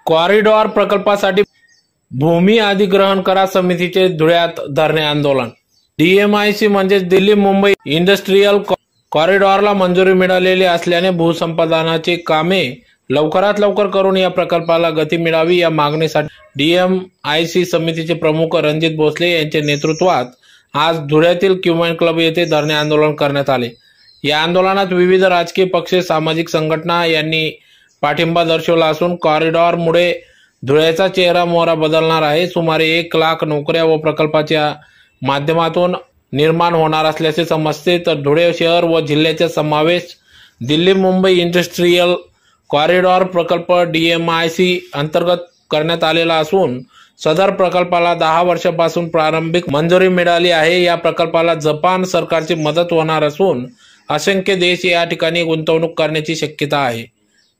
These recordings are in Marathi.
कॉरिडॉर प्रकल्पासाठी भूमी अधिग्रहण करा समितीचे धुळ्यात धरणे आंदोलन। डीएमआयसी म्हणजे दिल्ली मुंबई इंडस्ट्रियल कॉरिडॉरला मंजुरी मिळालेली असल्याने भूसंपादनाची कामे लवकरात लवकर करून या प्रकल्पाला गती मिळावी या मागणीसाठी डीएमआयसी समितीचे प्रमुख रणजित भोसले यांच्या नेतृत्वात आज धुळ्यातील क्युमेन क्लब येथे धरणे आंदोलन करण्यात आले। या आंदोलनात विविध राजकीय पक्ष, सामाजिक संघटना यांनी पाठिंबा दर्शवला असून कॉरिडॉरमुळे धुळ्याचा चेहरा मोहरा बदलणार आहे। सुमारे 1 लाख नोकऱ्या व प्रकल्पाच्या माध्यमातून निर्माण होणार असल्याचे समजते। तर धुळे शहर व जिल्ह्याचा समावेश दिल्ली मुंबई इंडस्ट्रियल कॉरिडॉर प्रकल्प डीएमआयसी अंतर्गत करण्यात आलेला असून सदर प्रकल्पाला 10 वर्षांपासून प्रारंभिक मंजुरी मिळाली आहे। या प्रकल्पाला जपान सरकारची मदत होणार असून असंख्य देश या ठिकाणी गुंतवणूक करण्याची शक्यता आहे।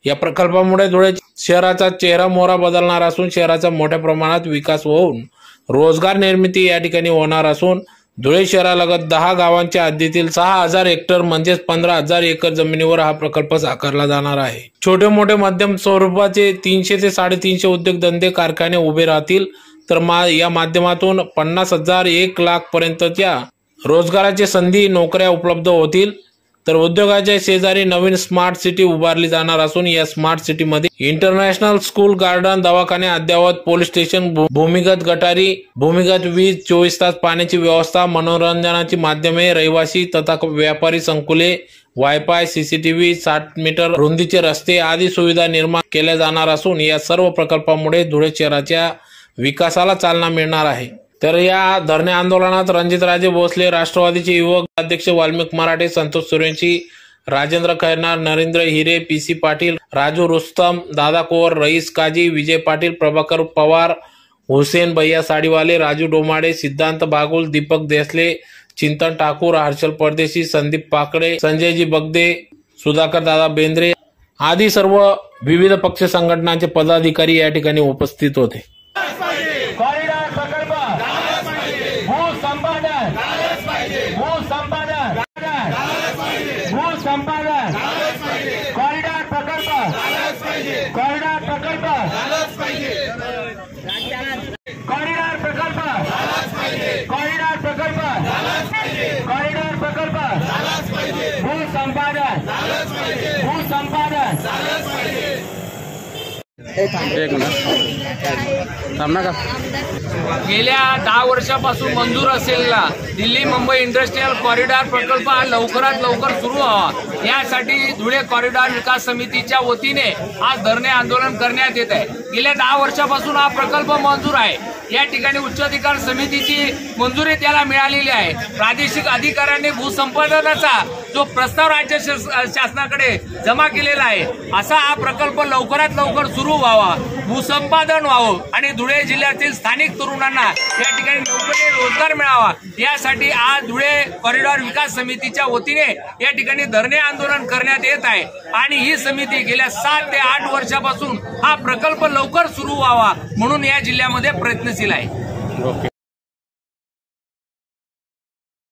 या प्रकल्पामुळे धुळे शहराचा चेहरा मोहरा बदलणार असून शहराचा मोठ्या प्रमाणात विकास होऊन रोजगार निर्मिती या ठिकाणी होणार असून धुळे शहरालगत 10 गावांच्या हद्दीतील 6000 हेक्टर म्हणजेच 15000 एकर जमिनीवर हा प्रकल्प साकारला जाणार आहे। छोटे मोठे मध्यम स्वरूपाचे 300 ते 350 उद्योगधंदे कारखाने उभे राहतील। तर या माध्यमातून 50,000 1 लाख पर्यंतच्या रोजगाराच्या संधी नोकऱ्या उपलब्ध होतील। तर उद्योगाच्या शेजारी नवीन स्मार्ट सिटी उभारली जाणार असून या स्मार्ट सिटीमध्ये इंटरनॅशनल स्कूल, गार्डन, दवाखाने, अद्ययावत पोलीस स्टेशन, भूमिगत गटारी, भूमिगत वीज, 24 तास पाण्याची व्यवस्था, मनोरंजनाची माध्यमे, रहिवासी तथा व्यापारी संकुले, वायफाय, सीसीटीव्ही, 60 मीटर रुंदीचे रस्ते आदी सुविधा निर्माण केल्या जाणार असून या सर्व प्रकल्पामुळे धुळे शहराच्या विकासाला चालना मिळणार आहे। तर या धरणे आंदोलनात रणजितराजे भोसले, राष्ट्रवादीचे युवक अध्यक्ष वाल्मिक मराठे, संतोष सूर्यवंशी, राजेंद्र खैरनार, नरेंद्र हिरे, पीसी पाटील, राजू रुस्तम, दादा कोवर, रईस काजी, विजय पाटील, प्रभाकर पवार, हुसेन भैया साडीवाले, राजू डोमाडे, सिद्धांत बागुल, दीपक देसले, चिंतन ठाकूर, हर्षल परदेशी, संदीप पाकडे, संजयजी बगदे, सुधाकर दादा बेंद्रे आदी सर्व विविध पक्ष संघटनांचे पदाधिकारी या ठिकाणी उपस्थित होते। कॉरिडॉर प्रकल्प कॉरिडॉर प्रकल्प कॉरिडॉर प्रकल्प कॉरिडॉर प्रकल्प कॉरिडॉर प्रकल्प भूसंपादन गेल्या 10 वर्षापासून मंजूर असलेला दिल्ली मुंबई इंडस्ट्रियल कॉरिडॉर प्रकल्प हा लवकरात लवकर सुरू व्हावा यासाठी धुळे कॉरिडॉर विकास समितीच्या वतीने आज धरणे आंदोलन करण्यात येत आहे। गेल्या 10 वर्षापासून हा प्रकल्प मंजूर आहे। या ठिकाणी उच्चाधिकार समितीची मंजुरी त्याला मिळालेली आहे। प्रादेशिक अधिकाऱ्यांनी भूसंपादनाचा जो प्रस्ताव राज्य शासनाकडे जमा केलेला आहे असा हा प्रकल्प लवकरात लवकर सुरू व्हावा, भूसंपादन व्हावं आणि धुळे जिल्ह्यातील स्थानिक तरुणांना या ठिकाणी नोकरी रोजगार मिळावा यासाठी आज धुळे कॉरिडॉर विकास समितीच्या वतीने या ठिकाणी धरणे आंदोलन करण्यात येत आहे। आणि ही समिती गेल्या 7 ते 8 वर्षापासून हा प्रकल्प लवकर सुरू व्हावा म्हणून या जिल्ह्यामध्ये प्रयत्नशील आहे।